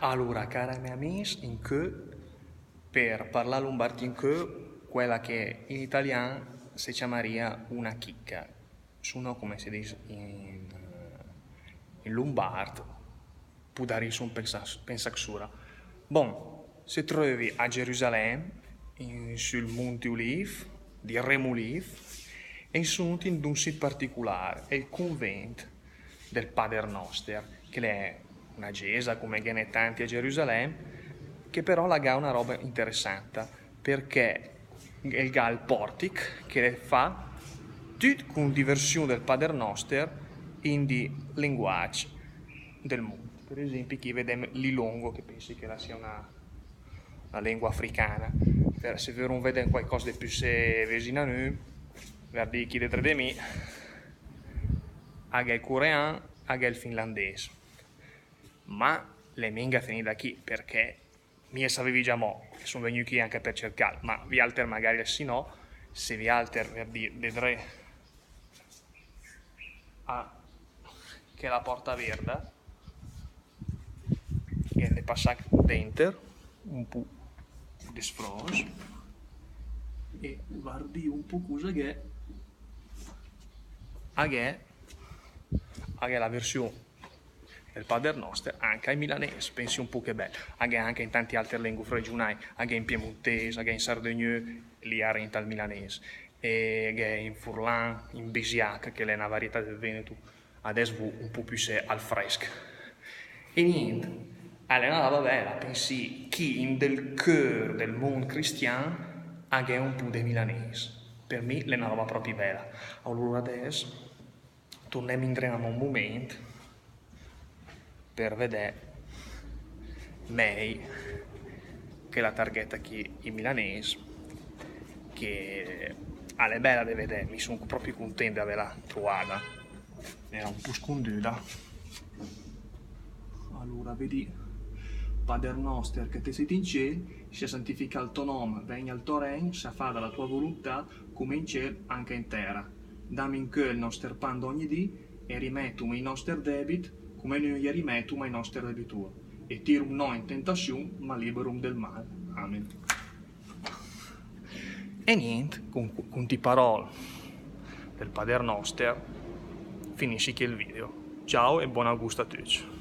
Allora, cara mia amici, in che per parlare lombardo in che, quella che in italiano si chiamaria una chicca, sono come si dice in lombardo, può dare un pensaxura. Bon, si trovi a Gerusalemme, sul Monte Oliv, di Remuliv, e sono in un sito particolare, è il convento del Pater Noster, che è una chiesa come ce ne tanti a Gerusalemme, che però ha una roba interessante, perché il portic che le fa tutto con diversione del Pater Noster in di linguaggi del mondo. Per esempio, chi vede l'ilongo, che pensi che la sia una lingua africana, se non vede qualcosa di più vicino a noi, per dire chi dietro di me, ha il coreano, ha il finlandese. Ma le minga finita qui perché mi sapevi già mo, che sono venuti qui anche per cercare, ma vi alter magari sì no, se vi alter per dire vedrei che la porta verde e ne passa dentro un po' di sfroge e guardi un po' cosa che è la versione del Pater Noster anche ai milanesi, pensi un po' che bello, anche in tanti altri lingue regionali, anche in piemontese, anche in sardegneux, lì a renta il milanese, e in furlan, in besiac, che è una varietà del Veneto, adesso un po' più al fresco. E niente, è una roba bella, pensi chi in del cœur del mondo cristiano ha un po' di milanese. Per me è una roba proprio bella. Allora adesso torniamo indietro un momento per vedere meglio che la targhetta qui in milanese, che è bella da vedere, mi sono proprio contento di averla trovata, era un po' sconduta. Allora vedi, Pater Noster che te sei in cielo, sia santificato il tuo nome, venga il tuo regno, sia fatta la tua volontà come in cielo anche in terra. Dammi in che il nostro pane ogni dì e rimettumi i nostri debiti come noi gli rimettiamo ai nostri debitori. E tirum noi in tentazione, ma liberum del male. Amen. E niente, con ti parole del Pater Noster, finisci che il video. Ciao e buon gusto a tutti.